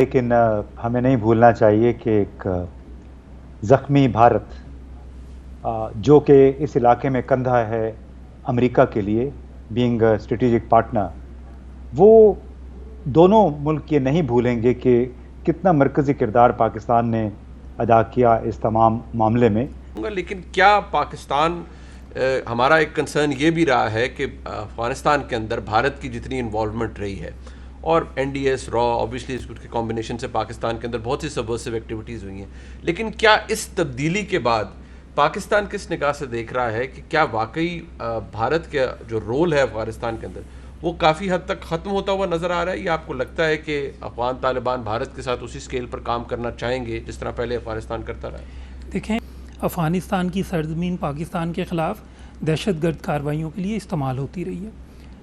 لیکن ہمیں نہیں بھولنا چاہیے کہ ایک زخمی بھارت جو کہ اس علاقے میں کندھا ہے امریکہ کے لیے بینگ اسٹریٹجک پارٹنر، وہ دونوں ملک یہ نہیں بھولیں گے کہ کتنا مرکزی کردار پاکستان نے ادا کیا اس تمام معاملے میں۔ لیکن کیا پاکستان، ہمارا ایک کنسرن یہ بھی رہا ہے کہ افغانستان کے اندر بھارت کی جتنی انوالومنٹ رہی ہے اور این ڈی ایس را اوبیسلی اس کے کمبینیشن سے پاکستان کے اندر بہت سی سبورسو ایکٹیویٹیز ہوئی ہیں، لیکن کیا اس تبدیلی کے بعد پاکستان کس نگاہ سے دیکھ رہا ہے کہ کیا واقعی بھارت کا جو رول ہے افغانستان کے اندر وہ کافی حد تک ختم ہوتا ہوا نظر آ رہا ہے، یا آپ کو لگتا ہے کہ افغان طالبان بھارت کے ساتھ اسی سکیل پر کام کرنا چاہیں گے جس طرح پہلے افغانستان کرتا رہا ہے؟ دیکھیں، افغانستان کی سرزمین پاکستان کے خلاف دہشت گرد کارروائیوں کے لیے استعمال ہوتی رہی ہے۔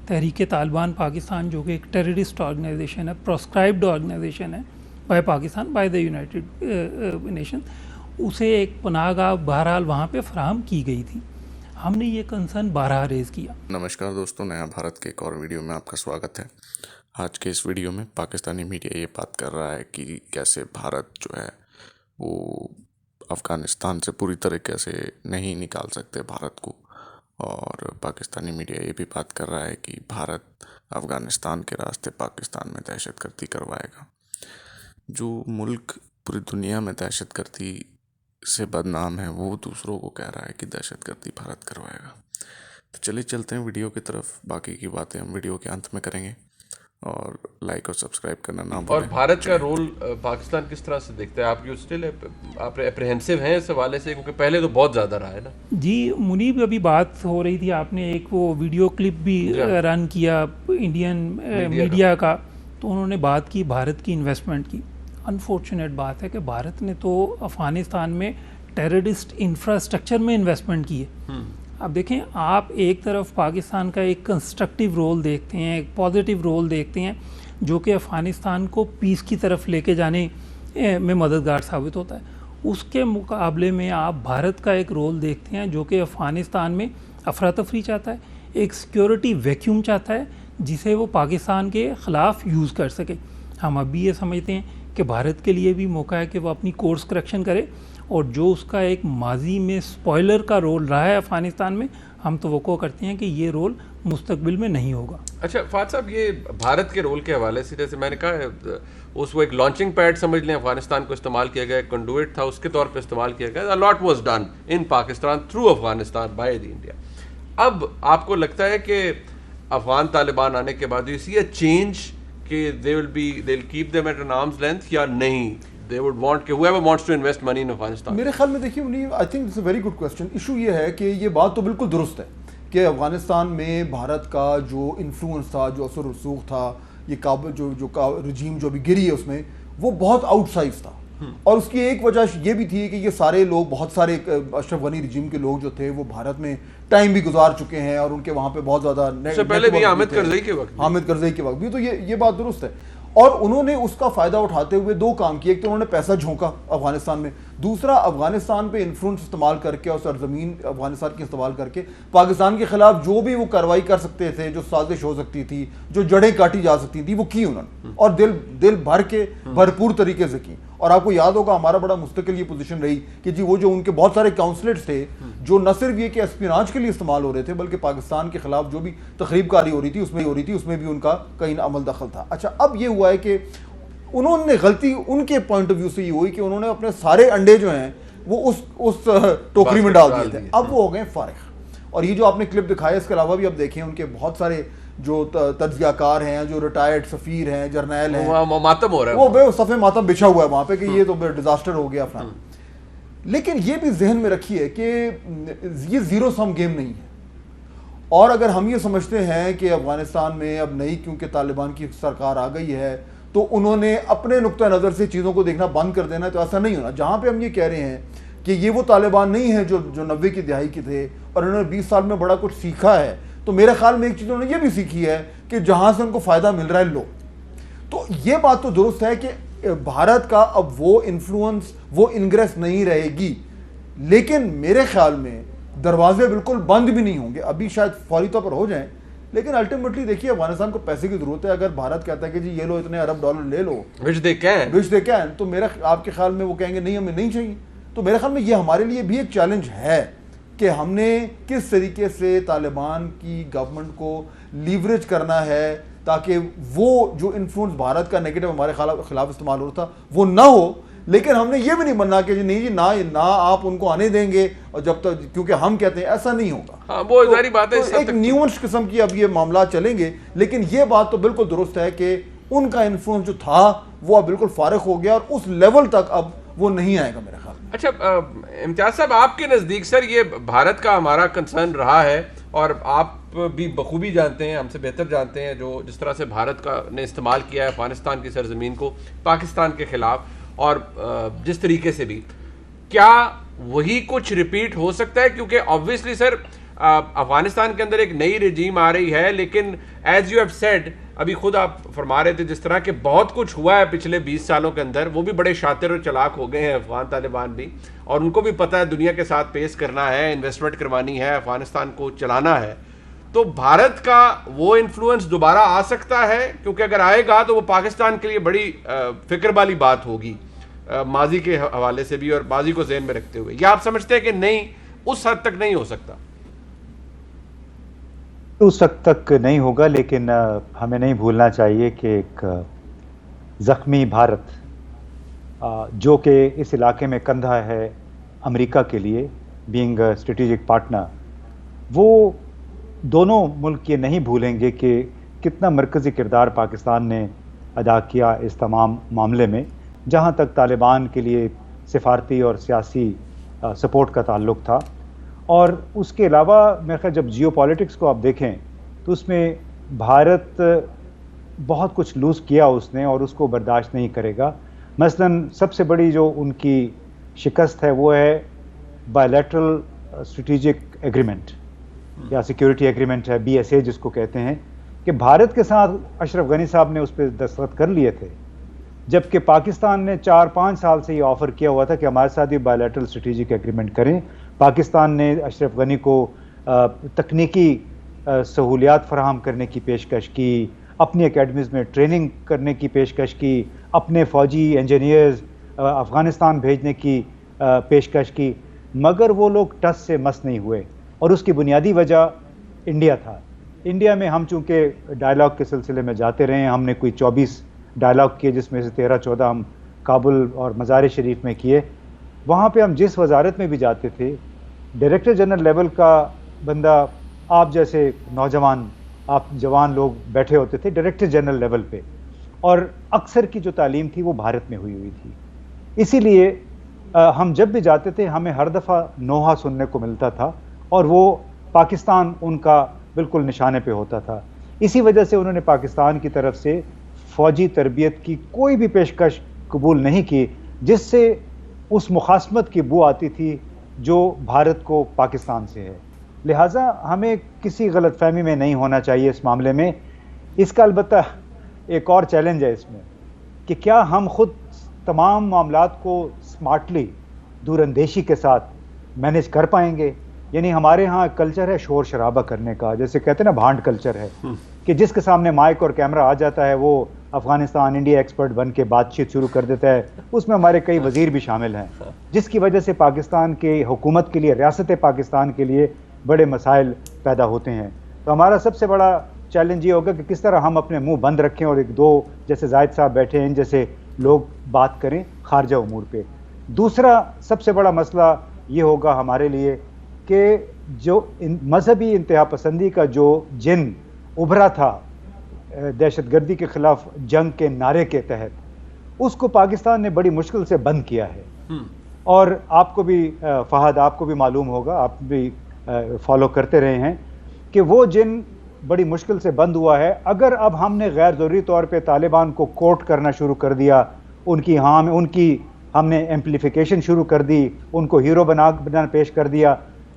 تحریک طالبان پاکستان جو کہ ایک ٹیررسٹ آرگنائزیشن ہے، پروسکرائبڈ آرگنائزیشن ہے by Pakistan, by the United nation, اسے ایک پناہ گاہ بہرحال وہاں پہ فراہم کی گئی تھی۔ ہم نے یہ کنسرن بارہا ریز کیا۔ نمسکار دوستوں، نیا بھارت کے ایک اور ویڈیو میں آپ کا سواگت ہے۔ آج کے اس ویڈیو میں پاکستانی میڈیا یہ بات کر رہا ہے کہ کیسے بھارت جو ہے وہ افغانستان سے پوری طریقے سے نہیں نکال سکتے بھارت کو، اور پاکستانی میڈیا یہ بھی بات کر رہا ہے کہ بھارت افغانستان کے راستے پاکستان میں دہشت گردی کروائے گا۔ جو ملک پوری دنیا میں دہشت گردی سے بدنام ہے وہ دوسروں کو کہہ رہا ہے کہ دہشت گردی بھارت کروائے گا۔ تو چلیے چلتے ہیں ویڈیو کی طرف، باقی کی باتیں ہم ویڈیو کے انت میں کریں گے، اور لائک اور سبسکرائب کرنا نہ بھولیں۔ اور بھارت کا رول پاکستان کس طرح سے دیکھتا ہے؟ آپ کی اسٹل آپ اپریہنسو ہیں اس حوالے سے، کیونکہ پہلے تو بہت زیادہ رہا ہے نا؟ جی منیب، ابھی بات ہو رہی تھی، آپ نے ایک وہ ویڈیو کلپ بھی رن کیا انڈین میڈیا کا، تو انہوں نے بات کی بھارت کی انویسٹمنٹ کی۔ انفارچونیٹ بات ہے کہ بھارت نے تو افغانستان میں ٹیررسٹ انفراسٹرکچر میں انویسٹمنٹ کی ہے۔ اب دیکھیں، آپ ایک طرف پاکستان کا ایک کنسٹرکٹیو رول دیکھتے ہیں، ایک پازیٹیو رول دیکھتے ہیں جو کہ افغانستان کو پیس کی طرف لے کے جانے میں مددگار ثابت ہوتا ہے۔ اس کے مقابلے میں آپ بھارت کا ایک رول دیکھتے ہیں جو کہ افغانستان میں افراتفری چاہتا ہے، ایک سیکیورٹی ویکیوم چاہتا ہے جسے وہ پاکستان کے خلاف یوز کر سکے۔ ہم اب بھی یہ سمجھتے ہیں کہ بھارت کے لیے بھی موقع ہے کہ وہ اپنی کورس کریکشن کرے، اور جو اس کا ایک ماضی میں سپوائلر کا رول رہا ہے افغانستان میں، ہم توقع کرتے ہیں کہ یہ رول مستقبل میں نہیں ہوگا۔ اچھا فہد صاحب، یہ بھارت کے رول کے حوالے سے جیسے میں نے کہا، اس کو ایک لانچنگ پیڈ سمجھ لیں، افغانستان کو استعمال کیا گیا، کنڈویٹ تھا اس کے طور پہ استعمال کیا گیا۔ a lot was done in Pakistan through Afghanistan by the India۔ اب آپ کو لگتا ہے کہ افغان طالبان آنے کے بعد you see a change کہ they'll keep them at an arm's length یا نہیں؟ they would want کہ whoever wants to invest money in Afghanistan۔ میرے خیال میں دیکھیے Muneeb, I think it's a very good question. Issue یہ ہے کہ یہ بات تو بالکل درست ہے کہ افغانستان میں بھارت کا جو انفلوئنس تھا، جو اثر رسوخ تھا، یہ کابل جو رجیم جو ابھی گری ہے اس میں، وہ بہت آؤٹ سائز تھا، اور اس کی ایک وجہ یہ بھی تھی کہ یہ سارے لوگ، بہت سارے اشرف غنی رجیم کے لوگ جو تھے وہ بھارت میں ٹائم بھی گزار چکے ہیں، اور ان کے وہاں پہ بہت زیادہ پہلے بھی حامد کرزئی کے وقت بھی، تو یہ بات درست ہے۔ اور انہوں نے اس کا فائدہ اٹھاتے ہوئے دو کام کیے، ایک تو انہوں نے پیسہ جھونکا افغانستان میں، دوسرا افغانستان پہ انفلوئنس استعمال کر کے اور سرزمین افغانستان کی استعمال کر کے پاکستان کے خلاف جو بھی وہ کارروائی کر سکتے تھے، جو سازش ہو سکتی تھی، جو جڑیں کاٹی جا سکتی تھی، وہ کی انہوں نے، اور دل بھر کے بھرپور طریقے سے کی۔ اور آپ کو یاد ہوگا ہمارا بڑا مستقل یہ پوزیشن رہی کہ جی وہ جو ان کے بہت سارے کاؤنسلرز تھے جو نہ صرف یہ کہ اسپیناج کے لیے استعمال ہو رہے تھے، بلکہ پاکستان کے خلاف جو بھی تخریب کاری ہو رہی تھی اس میں بھی ان کا کہیں نہ عمل دخل تھا۔ اچھا، اب یہ ہوا ہے کہ انہوں نے غلطی ان کے پوائنٹ آف ویو سے یہ ہوئی کہ انہوں نے اپنے سارے انڈے جو ہیں وہ اس ٹوکری میں ڈال دیے تھے، اب وہ ہو گئے فارغ۔ اور یہ جو آپ نے کلپ دکھایا، اس کے علاوہ بھی آپ دیکھیں ان کے بہت سارے جو تجزیہ کار ہیں، جو ریٹائرڈ سفیر ہیں، جرنیل ہیں، ماتم ہو رہا ہے، وہ بے صفحے ماتم بچھا ہوا ہے وہاں پہ کہ یہ تو ڈیزاسٹر ہو گیا فلاں۔ لیکن یہ بھی ذہن میں رکھیے کہ یہ زیرو سم گیم نہیں ہے، اور اگر ہم یہ سمجھتے ہیں کہ افغانستان میں اب نئی کیونکہ طالبان کی سرکار آ گئی ہے تو انہوں نے اپنے نقطہ نظر سے چیزوں کو دیکھنا بند کر دینا، تو ایسا نہیں ہونا۔ جہاں پہ ہم یہ کہہ رہے ہیں کہ یہ وہ طالبان نہیں ہیں جو 90 کی دہائی کے تھے اور انہوں نے 20 سال میں بڑا کچھ سیکھا ہے، تو میرے خیال میں ایک چیز انہوں نے یہ بھی سیکھی ہے کہ جہاں سے ان کو فائدہ مل رہا ہے لو۔ تو یہ بات تو درست ہے کہ بھارت کا اب وہ انفلوئنس، وہ انگریس نہیں رہے گی، لیکن میرے خیال میں دروازے بالکل بند بھی نہیں ہوں گے۔ ابھی شاید فوری طور پر ہو جائیں، لیکن الٹیمیٹلی دیکھیے افغانستان کو پیسے کی ضرورت ہے. اگر بھارت کہتا ہے کہ جی یہ لو اتنے ارب ڈالر لے لو which they can, تو میرا آپ کے خیال میں وہ کہیں گے نہیں ہمیں نہیں چاہیے. تو میرے خیال میں یہ ہمارے لیے بھی ایک چیلنج ہے کہ ہم نے کس طریقے سے طالبان کی گورنمنٹ کو لیوریج کرنا ہے تاکہ وہ جو انفلوئنس بھارت کا نیگیٹو ہمارے خلاف استعمال ہو رہا تھا وہ نہ ہو. لیکن ہم نے یہ بھی نہیں بننا کہ نہیں جی نہ آپ ان کو آنے دیں گے اور جب تک, کیونکہ ہم کہتے ہیں ایسا نہیں ہوگا. ہاں وہ ظاہری بات ہے, ایک نیونس قسم کی اب یہ معاملات چلیں گے. لیکن یہ بات تو بالکل درست ہے کہ ان کا انفلوئنس جو تھا وہ اب بالکل فارغ ہو گیا اور اس لیول تک اب وہ نہیں آئے گا میرے خیال میں. اچھا امتیاز صاحب, آپ کے نزدیک سر یہ بھارت کا ہمارا کنسرن رہا ہے اور آپ بھی بخوبی جانتے ہیں, ہم سے بہتر جانتے ہیں جو جس طرح سے بھارت کا نے استعمال کیا ہے افغانستان کی سرزمین کو پاکستان کے خلاف, اور جس طریقے سے بھی, کیا وہی کچھ ریپیٹ ہو سکتا ہے؟ کیونکہ آبویسلی سر افغانستان کے اندر ایک نئی رجیم آ رہی ہے, لیکن ایز یو ہیو سیڈ, ابھی خود آپ فرما رہے تھے جس طرح کہ بہت کچھ ہوا ہے پچھلے 20 سالوں کے اندر, وہ بھی بڑے شاطر اور چلاک ہو گئے ہیں افغان طالبان بھی, اور ان کو بھی پتہ ہے دنیا کے ساتھ پیش کرنا ہے, انویسٹمنٹ کروانی ہے, افغانستان کو چلانا ہے. تو بھارت کا وہ انفلوئنس دوبارہ آ سکتا ہے, کیونکہ اگر آئے گا تو وہ پاکستان کے لیے بڑی فکر والی بات ہوگی ماضی کے حوالے سے بھی اور ماضی کو ذہن میں رکھتے ہوئے. یا آپ سمجھتے ہیں کہ نہیں, اس حد تک نہیں ہو سکتا؟ اس وقت تک نہیں ہوگا, لیکن ہمیں نہیں بھولنا چاہیے کہ ایک زخمی بھارت جو کہ اس علاقے میں کندھا ہے امریکہ کے لیے بینگ اسٹریٹجک پارٹنر, وہ دونوں ملک یہ نہیں بھولیں گے کہ کتنا مرکزی کردار پاکستان نے ادا کیا اس تمام معاملے میں, جہاں تک طالبان کے لیے سفارتی اور سیاسی سپورٹ کا تعلق تھا. اور اس کے علاوہ میرے خیال جب جیو پالیٹکس کو آپ دیکھیں تو اس میں بھارت بہت کچھ لوز کیا اس نے, اور اس کو برداشت نہیں کرے گا. مثلاً سب سے بڑی جو ان کی شکست ہے وہ ہے بائیلیٹرل اسٹریٹجک ایگریمنٹ یا سیکیورٹی ایگریمنٹ ہے, BSA جس کو کہتے ہیں, کہ بھارت کے ساتھ اشرف غنی صاحب نے اس پہ دستخط کر لیے تھے, جبکہ پاکستان نے 4-5 سال سے یہ آفر کیا ہوا تھا کہ ہمارے ساتھ یہ بائیلیٹرل اسٹریٹجک ایگریمنٹ کریں. پاکستان نے اشرف غنی کو تکنیکی سہولیات فراہم کرنے کی پیشکش کی, اپنی اکیڈمیز میں ٹریننگ کرنے کی پیشکش کی, اپنے فوجی انجینئرز افغانستان بھیجنے کی پیشکش کی, مگر وہ لوگ ٹس سے مس نہیں ہوئے. اور اس کی بنیادی وجہ انڈیا تھا. انڈیا میں ہم چونکہ ڈائلاگ کے سلسلے میں جاتے رہے ہیں, ہم نے کوئی 24 ڈائلاگ کیے جس میں سے 13-14 ہم کابل اور مزار شریف میں کیے. وہاں پہ ہم جس وزارت میں بھی جاتے تھے, ڈائریکٹر جنرل لیول کا بندہ, آپ جیسے نوجوان آپ جوان لوگ بیٹھے ہوتے تھے ڈائریکٹر جنرل لیول پہ, اور اکثر کی جو تعلیم تھی وہ بھارت میں ہوئی تھی. اسی لیے ہم جب بھی جاتے تھے ہمیں ہر دفعہ نوحہ سننے کو ملتا تھا, اور وہ پاکستان ان کا بالکل نشانے پہ ہوتا تھا. اسی وجہ سے انہوں نے پاکستان کی طرف سے فوجی تربیت کی کوئی بھی پیشکش قبول نہیں کی جس سے اس مخاصمت کی بو آتی تھی جو بھارت کو پاکستان سے ہے. لہٰذا ہمیں کسی غلط فہمی میں نہیں ہونا چاہیے اس معاملے میں. اس کا البتہ ایک اور چیلنج ہے اس میں کہ کیا ہم خود تمام معاملات کو سمارٹلی دور اندیشی کے ساتھ مینیج کر پائیں گے. یعنی ہمارے ہاں کلچر ہے شور شرابہ کرنے کا, جیسے کہتے ہیں نا بھانڈ کلچر ہے, کہ جس کے سامنے مائک اور کیمرہ آ جاتا ہے وہ افغانستان انڈیا ایکسپرٹ بن کے بات چیت شروع کر دیتا ہے. اس میں ہمارے کئی وزیر بھی شامل ہیں, جس کی وجہ سے پاکستان کے حکومت کے لیے, ریاست پاکستان کے لیے بڑے مسائل پیدا ہوتے ہیں. تو ہمارا سب سے بڑا چیلنج یہ ہوگا کہ کس طرح ہم اپنے منہ بند رکھیں اور ایک دو جیسے زاہد صاحب بیٹھے ہیں ان جیسے لوگ بات کریں خارجہ امور پہ. دوسرا سب سے بڑا مسئلہ یہ ہوگا ہمارے لیے کہ جو مذہبی انتہا پسندی کا جو جن ابھرا تھا دہشت گردی کے خلاف جنگ کے نعرے کے تحت, اس کو پاکستان نے بڑی مشکل سے بند کیا ہے. اور آپ کو بھی فہد, آپ کو بھی معلوم ہوگا, آپ بھی فالو کرتے رہے ہیں کہ وہ جن بڑی مشکل سے بند ہوا ہے. اگر اب ہم نے غیر ضروری طور پہ طالبان کو کوٹ کرنا شروع کر دیا, ان کی ہم نے ایمپلیفیکیشن شروع کر دی, ان کو ہیرو بنا پیش کر دیا,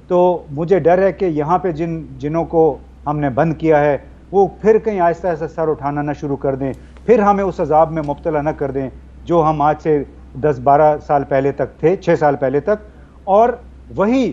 تو مجھے ڈر ہے کہ یہاں پہ جنوں کو ہم نے بند کیا ہے وہ پھر کہیں آہستہ آہستہ سر اٹھانا نہ شروع کر دیں, پھر ہمیں اس عذاب میں مبتلا نہ کر دیں جو ہم آج سے 10-12 سال پہلے تک تھے, 6 سال پہلے تک. اور وہی